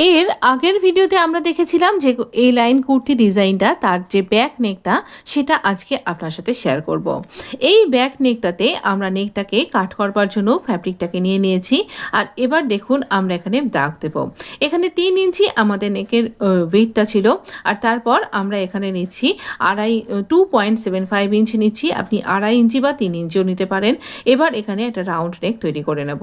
এর আগের ভিডিওতে আমরা দেখেছিলাম যে এই লাইন কুর্তি ডিজাইনটা তার যে ব্যাক নেকটা সেটা আজকে আপনার সাথে শেয়ার করব। এই ব্যাক নেকটাতে আমরা নেকটাকে কাট করবার জন্য ফ্যাব্রিকটাকে নিয়ে নিয়েছি। আর এবার দেখুন আমরা এখানে দাগ দেব। এখানে 3 ইঞ্চি আমাদের নেকের ওয়েটটা ছিল। আর তারপর আমরা এখানে নিচ্ছি 2.75 ইঞ্চি নিচ্ছি। আপনি 2.5 ইঞ্চি বা 3 ইঞ্চিও নিতে পারেন। এবার এখানে একটা রাউন্ড নেক তৈরি করে নেব।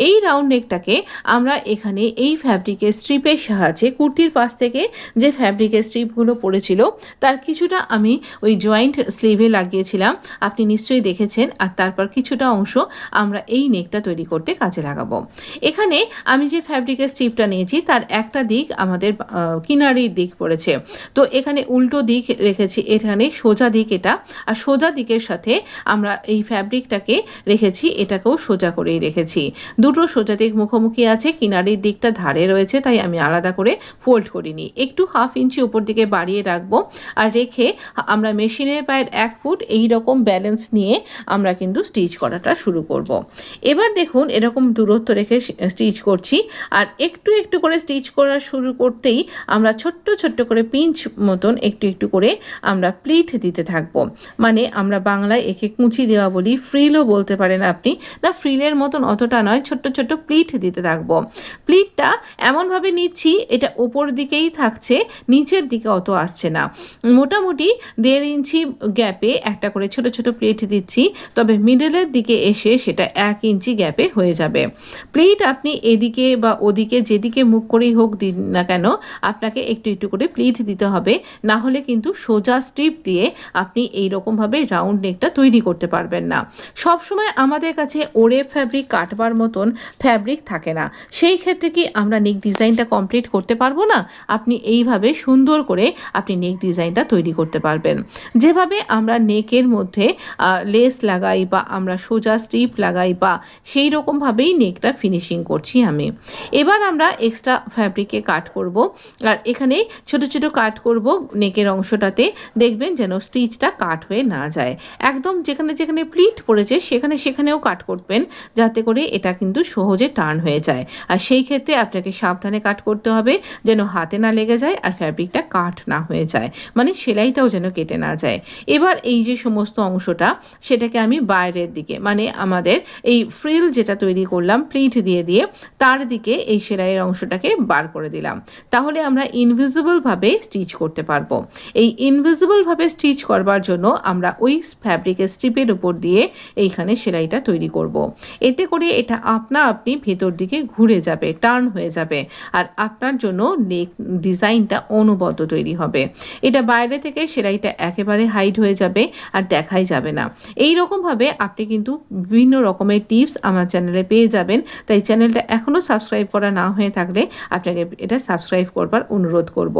এই রাউন্ড নেকটাকে আমরা এখানে এই ফ্যাব্রিকের স্ট্রিপের সাহায্যে কুর্তির পাশ থেকে যে ফ্যাব্রিকের স্ট্রিপগুলো পড়েছিল তার কিছুটা আমি ওই জয়েন্ট স্লিভে লাগিয়েছিলাম, আপনি নিশ্চয়ই দেখেছেন। আর তারপর কিছুটা অংশ আমরা এই নেকটা তৈরি করতে কাজে লাগাবো। এখানে আমি যে ফ্যাব্রিকের স্ট্রিপটা নিয়েছি তার একটা দিক আমাদের কিনারির দিক পড়েছে, তো এখানে উল্টো দিক রেখেছি, এখানে সোজা দিক এটা। আর সোজা দিকের সাথে আমরা এই ফ্যাব্রিকটাকে রেখেছি, এটাকেও সোজা করেই রেখেছি। দুটো সোজা দিক মুখোমুখি আছে, কিনারির দিকটা ধারে রয়েছে, তাই আমি আলাদা করে ফোল্ড করিনি। একটু 1/2 ইঞ্চি উপর দিকে বাড়িয়ে রাখবো। আর রেখে আমরা মেশিনের পায়ের 1 ফুট এই রকম ব্যালেন্স নিয়ে আমরা কিন্তু স্টিচ করাটা শুরু করব। এবার দেখুন এরকম দূরত্ব রেখে স্টিচ করছি। আর একটু একটু করে স্টিচ করা শুরু করতেই আমরা ছোট্ট ছোট্ট করে পিঞ্চ মতন একটু একটু করে আমরা প্লিট দিতে থাকবো। মানে আমরা বাংলায় একে কুঁচি দেওয়া বলি, ফ্রিলও বলতে পারেন আপনি। না, ফ্রিলের মতন অতটা নয়, ছোট্ট ছোট্ট প্লিট দিতে থাকবো। প্লিটটা এমনভাবে নিচ্ছি এটা ওপর দিকেই থাকছে, নিচের দিকে অত আসছে না। মোটামুটি 1.5 ইঞ্চি গ্যাপে একটা করে ছোট ছোট প্লিট দিচ্ছি, তবে মিডলের দিকে এসে সেটা 1 ইঞ্চি গ্যাপে হয়ে যাবে। প্লিট আপনি এদিকে বা ওদিকে যেদিকে মুখ করেই হোক দিন না কেন, আপনাকে একটু একটু করে প্লিট দিতে হবে। না হলে কিন্তু সোজা স্ট্রিপ দিয়ে আপনি এইরকমভাবে রাউন্ড নেকটা তৈরি করতে পারবেন না। সবসময় আমাদের কাছে ওরে ফ্যাব্রিক কাটবার মতন ফ্যাব্রিক থাকে না, সেই ক্ষেত্রে কি আমরা নেক ডিজাইনটা কমপ্লিট করতে পারবো না? আপনি এইভাবে সুন্দর করে আপনি নেক ডিজাইনটা তৈরি করতে পারবেন। যেভাবে আমরা নেকের মধ্যে লেস লাগাই বা আমরা সোজা স্ট্রিপ লাগাই বা সেই রকমভাবেই নেকটা ফিনিশিং করছি আমি। এবার আমরা এক্সট্রা ফ্যাব্রিকে কাট করব। আর এখানে ছোট ছোট কাট করব নেকের অংশটাতে, দেখবেন যেন স্টিচটা কাট হয়ে না যায়। একদম যেখানে যেখানে প্লিট পড়েছে সেখানেও কাট করবেন, যাতে করে এটা কিন্তু সহজে টার্ন হয়ে যায়। আর সেই ক্ষেত্রে আপনাকে সাবধানে কাট করতে হবে যেন হাতে না লেগে যায় আর ফ্যাব্রিকটা কাট না হয়ে যায়, মানে সেলাইটাও যেন কেটে না যায়। এবার এই যে সমস্ত অংশটা সেটাকে আমি বাইরের দিকে, মানে আমাদের এই ফ্রিল যেটা তৈরি করলাম প্লিট দিয়ে দিয়ে তার দিকে এই সেলাইয়ের অংশটাকে বার করে দিলাম। তাহলে আমরা ইনভিজিবলভাবে স্টিচ করতে পারবো। এই ইনভিজিবলভাবে স্টিচ করবার জন্য আমরা ওই ফ্যাব্রিকের স্ট্রিপের উপর দিয়ে এইখানে সেলাইটা তৈরি করব। এতে করে এটা আপনি ভেতর দিকে ঘুরে যাবে, টার্ন হয়ে যাবে, আর আপনার জন্য নেক ডিজাইনটা অনবদ্য তৈরি হবে। এটা বাইরে থেকে সেলাইটা একেবারে হাইড হয়ে যাবে আর দেখাই যাবে না। এই রকমভাবে আপনি কিন্তু বিভিন্ন রকমের টিপস আমার চ্যানেলে পেয়ে যাবেন। তাই চ্যানেলটা এখনও সাবস্ক্রাইব করা না হয়ে থাকলে আপনাকে এটা সাবস্ক্রাইব করবার অনুরোধ করব।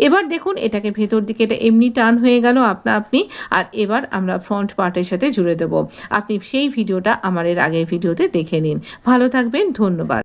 এবার দেখুন এটাকে ভেতর দিকে এটা এমনি টার্ন হয়ে গেল আপনি। আর এবার আমরা ফ্রন্ট পার্টের সাথে জুড়ে দেব। আপনি সেই ভিডিওটা আমার এর আগের ভিডিওতে দেখে নিন। ভালো থাকবেন, ধন্যবাদ।